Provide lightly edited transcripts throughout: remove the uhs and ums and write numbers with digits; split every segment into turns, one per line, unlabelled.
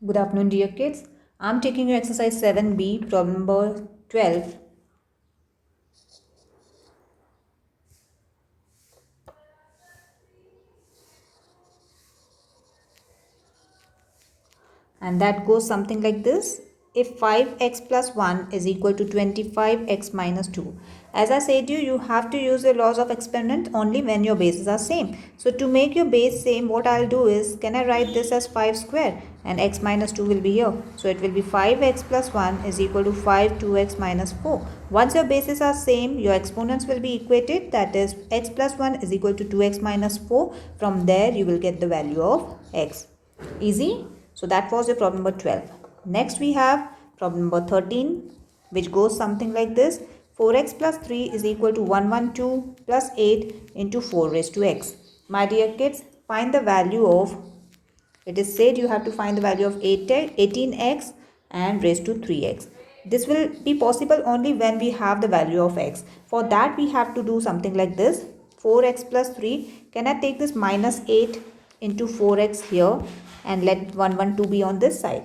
Good afternoon, dear kids. I'm taking your exercise 7B, problem number 12. And that goes something like this. If 5x plus 1 is equal to 25x minus 2. As I said you have to use the laws of experiment only when your bases are same. So to make your base same, what I'll do is, can I write this as 5 square? And x minus 2 will be here. So it will be 5x plus 1 is equal to 5 2x minus 4. Once your bases are same, your exponents will be equated. That is x plus 1 is equal to 2x minus 4. From there you will get the value of x. Easy? So that was your problem number 12. Next we have problem number 13, which goes something like this. 4x plus 3 is equal to 112 plus 8 into 4 raised to x. My dear kids, find the value of, it is said you have to find the value of 18x and raised to 3x. This will be possible only when we have the value of x. For that we have to do something like this. 4x plus 3, can I take this minus 8 into 4x here and let 112 be on this side?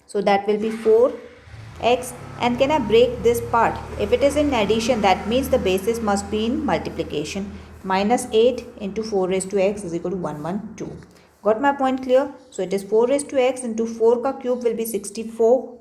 So that will be 4x, and can I break this part? If it is in addition, that means the basis must be in multiplication. Minus 8 into 4 raised to x is equal to 112. Got my point clear? So it is 4 raised to x into 4 ka cube will be 64,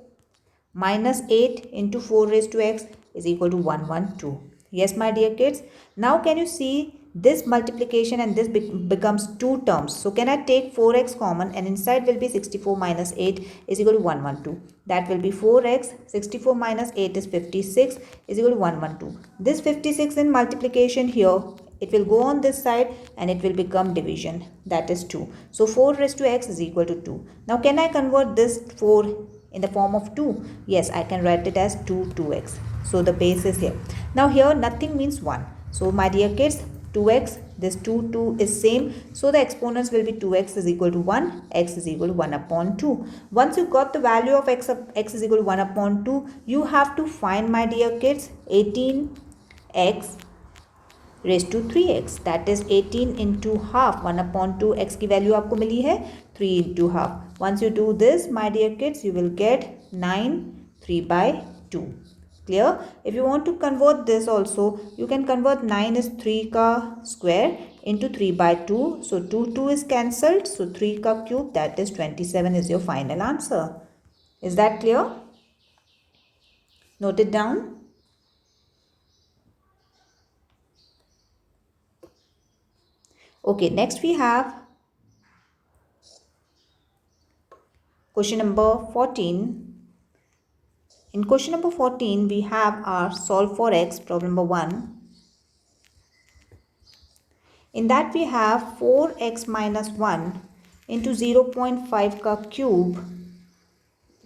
minus 8 into 4 raised to x is equal to 112. Yes, my dear kids. Now can you see this multiplication and this becomes two terms. So can I take 4x common, and inside will be 64 minus 8 is equal to 112. That will be 4x, 64 minus 8 is 56 is equal to 112. This 56 in multiplication here, it will go on this side and it will become division, that is 2. So 4 raised to x is equal to 2. Now can I convert this 4 in the form of 2? Yes, I can write it as 2x. So the base is here. Now here nothing means 1. So my dear kids, 2x, this 2 is same. So the exponents will be 2x is equal to 1, x is equal to 1 upon 2. Once you got the value of x is equal to 1 upon 2, you have to find, my dear kids, 18x raised to 3x, that is 18 into half. 1 upon 2, x की value आपको मिली है 3 into half. Once you do this, my dear kids, you will get 9 3 by 2. Clear? If you want to convert this also, you can convert 9 is 3 ka square into 3 by 2. So 2 is cancelled. So 3 ka cube, that is 27 is your final answer. Is that clear? Note it down. Okay, next we have question number 14. In question number 14, we have our solve for x, problem number 1. In that we have 4x minus 1 into 0.5 ka cube,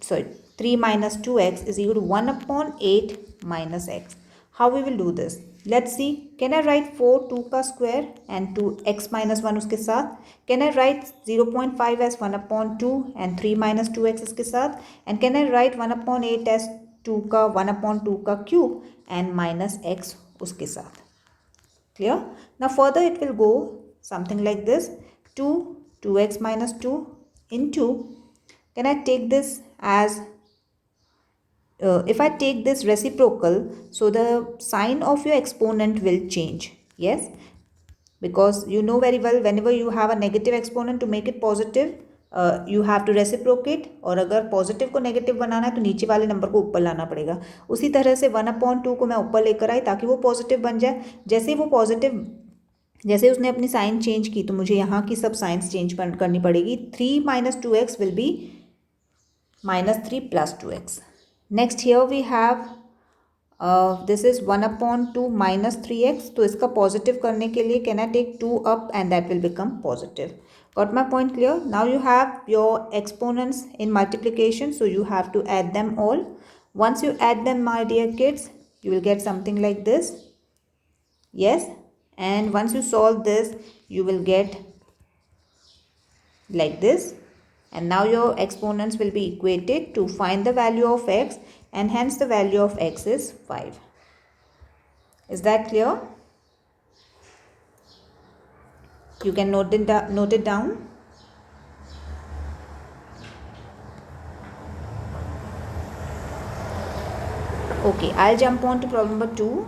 sorry, 3 minus 2x is equal to 1 upon 8 minus x. How we will do this? Let's see. Can I write 4 2 का square and 2x minus 1 उसके साथ? Can I write 0.5 as 1 upon 2 and 3 minus 2x उसके साथ? And can I write 1 upon 8 as 2 का 1 upon 2 का cube and minus x उसके साथ? Clear? Now further it will go something like this. 2x minus 2 into, can I take this as, if I take this reciprocal, so the sign of your exponent will change. Yes, because you know very well, whenever you have a negative exponent, to make it positive, you have to reciprocate. और अगर positive को negative बनाना है तो नीचे वाले number को ऊपर लाना पड़ेगा. उसी तरह से 1/2 को मैं ऊपर लेकर आई ताकि वो पॉजिटिव बन जाए. जैसे ही वो पॉजिटिव, जैसे उसने अपनी साइन चेंज की, तो मुझे यहाँ की सब साइंस चेंज करनी पड़ेगी. 3 minus 2x will be minus 3 plus 2x. Next here we have this is 1/2 minus 3x. तो इसका पॉजिटिव करने के लिए can I take 2 up and that will become positive. Got my point clear? Now you have your exponents in multiplication, so you have to add them all. Once you add them, my dear kids, you will get something like this. Yes, and once you solve this, you will get like this, and now your exponents will be equated to find the value of x, and hence the value of x is 5. Is that clear? You can note it down. Okay, I'll jump on to problem number 2.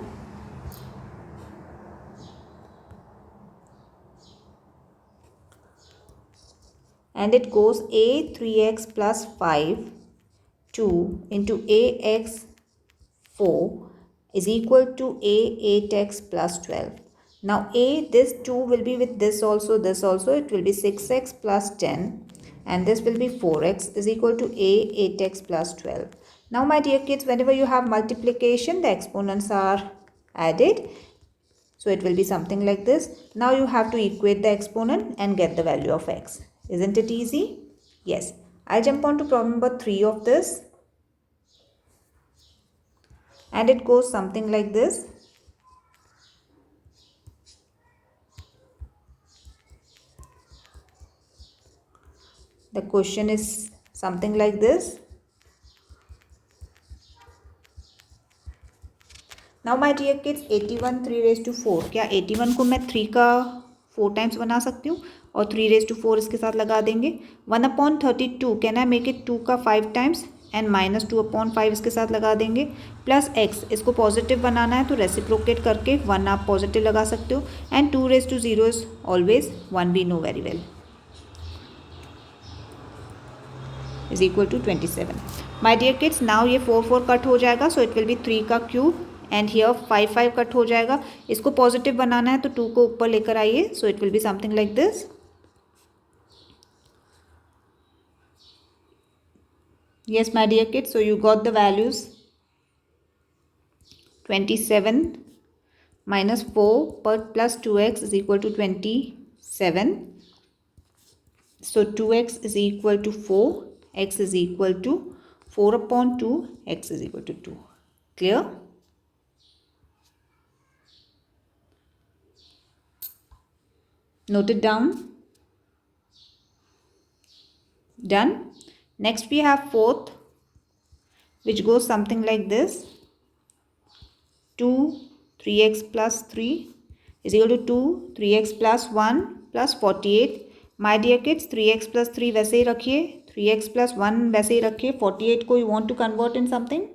And it goes a 3x plus 5 2 into ax 4 is equal to a 8x plus 12. Now this 2 will be with this also, it will be 6x plus 10, and this will be 4x is equal to a 8x plus 12. Now my dear kids, whenever you have multiplication, the exponents are added. So it will be something like this. Now you have to equate the exponent and get the value of x. Isn't it easy? Yes. I'll jump on to problem number 3 of this. And it goes something like this. The question is something like this. Now my dear kids, 81 3 raised to 4. क्या 81 को मैं 3 का 4 times बना सकती हूँ और 3 raised to 4 इसके साथ लगा देंगे. 1/32 कैन आई मेक इट 2 का 5 टाइम्स एंड -2/5 इसके साथ लगा देंगे. प्लस x, इसको पॉजिटिव बनाना है तो रेसिप्रोकेट करके 1 आप पॉजिटिव लगा सकते हो. And 2 raised to 0 is always 1, we know very well, is equal to 27. My dear kids, now ये 4 कट हो जाएगा, सो इट विल बी 3 का क्यूब एंड हियर 5 कट हो जाएगा. इसको पॉजिटिव बनाना है तो 2 को ऊपर लेकर आइए, so it will be something like this. Yes, my dear kids, so you got the values. 27 minus 4 but plus 2x is equal to 27. So 2x is equal to 4, x is equal to 4/2, x is equal to 2. Clear? Note it down. Done. Next we have fourth, which goes something like this. 2 3x plus 3 is equal to 2 3x plus 1 plus 48. My dear kids, 3x plus 3 वैसे ही रखिए, 3x plus 1 वैसे ही रखिए. 48 को you want to convert in something?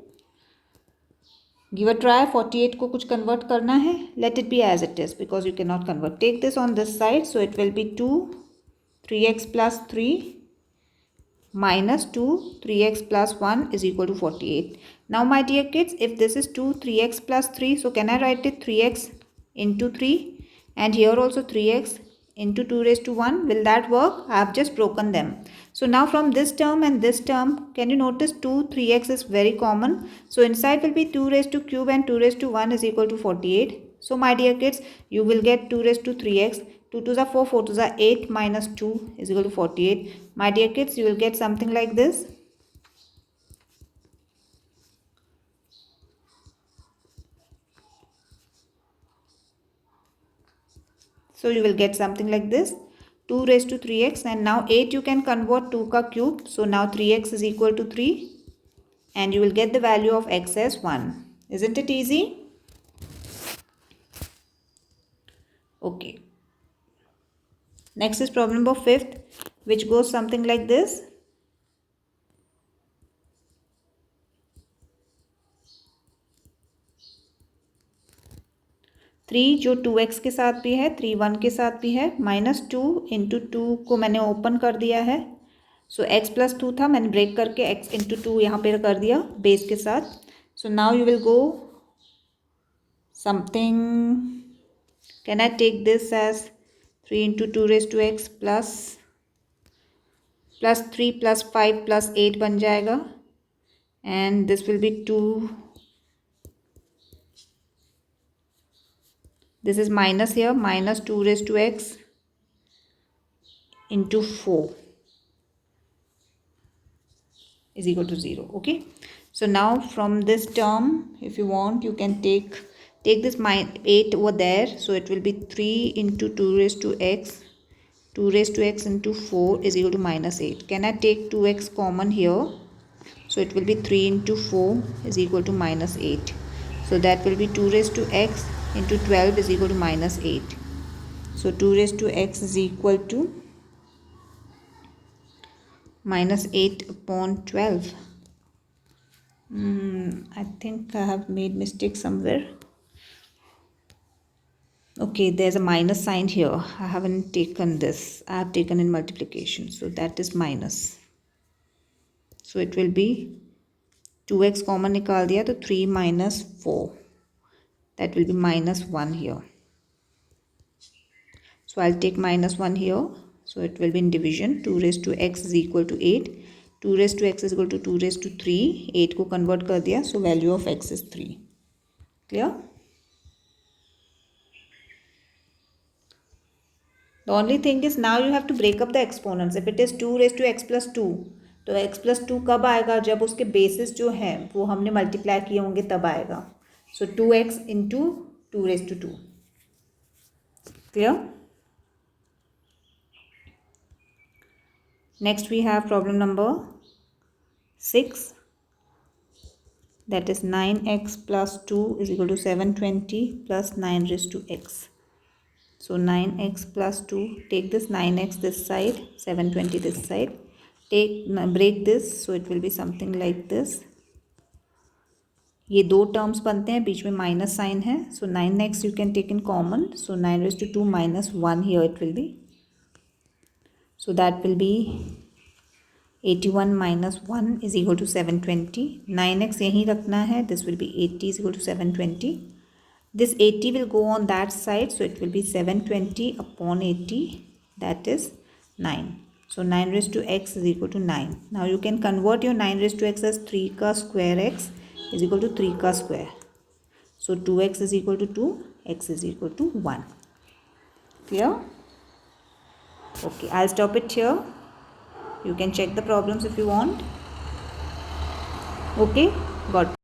Give a try. 48 को कुछ convert करना है. Let it be as it is because you cannot convert. Take this on this side, so it will be 2 3x plus 3 minus 2 3x plus 1 is equal to 48. Now my dear kids, if this is 2 3x plus 3, so can I write it 3x into 3 and here also 3x into 2 raised to 1? Will that work? I have just broken them. So now from this term and this term, can you notice 2 3x is very common. So inside will be 2 raised to cube and 2 raised to 1 is equal to 48. So my dear kids, you will get 2 raised to 3x. 2 2s are 4, 4 2s are 8 minus 2 is equal to 48. My dear kids, you will get something like this. So you will get something like this. 2 raised to 3x and now 8 you can convert 2 ka cube. So now 3x is equal to 3 and you will get the value of x as 1. Isn't it easy? Okay. Next is problem number 5th, which goes something like this. 3 जो 2x के साथ भी है, 3 1 के साथ भी है, -2 into 2 को मैंने ओपन कर दिया है. सो x प्लस 2 था, मैंने ब्रेक करके x इंटू 2 यहाँ पे कर दिया बेस के साथ. So now you will go something, can I take this as 3 into 2 raised to x plus 3 plus 5 plus 8 बन जाएगा and this will be 2. This is minus here, minus 2 raised to x into 4 is equal to 0. Okay. So now from this term, if you want, you can take this 8 over there. So it will be 3 into 2 raised to x. 2 raised to x into 4 is equal to minus 8. Can I take 2x common here? So it will be 3 into 4 is equal to minus 8. So that will be 2 raised to x into 12 is equal to minus 8. So 2 raised to x is equal to minus 8 upon 12. I think I have made mistake somewhere. Okay, there's a minus sign here. I haven't taken this. I have taken in multiplication. So that is minus. So it will be 2x common निकाल दिया तो 3 minus 4. That will be minus 1 here. So I'll take minus 1 here. So it will be in division. 2 raised to x is equal to 8. 2 raised to x is equal to 2 raised to 3. 8 को convert कर दिया. So value of x is 3. Clear? The only thing is now you have to break up the exponents. If it is 2 raised to x plus 2, तो x plus 2 कब आएगा? जब उसके basis जो हैं वो हमने multiply किए होंगे तब आएगा. So 2x into 2 raised to 2. Clear? Next we have problem number 6. That is 9x plus 2 is equal to 720 plus 9 raised to x. So 9x plus 2, take this 9x this side, 720 this side. Break this, so it will be something like this. ये दो terms बनते हैं, बीच में minus sign है. So 9x you can take in common. So 9 raised to 2 minus 1 here it will be. So that will be 81 minus 1 is equal to 720. 9x यहीं रखना है. This will be 80 is equal to 720. This 80 will go on that side, so it will be 720 upon 80, that is 9. So 9 raised to x is equal to 9. Now you can convert your 9 raised to x as 3 ka square x is equal to 3 ka square. So 2x is equal to 2, x is equal to 1. Clear? Okay, I'll stop it here. You can check the problems if you want. Okay, got it.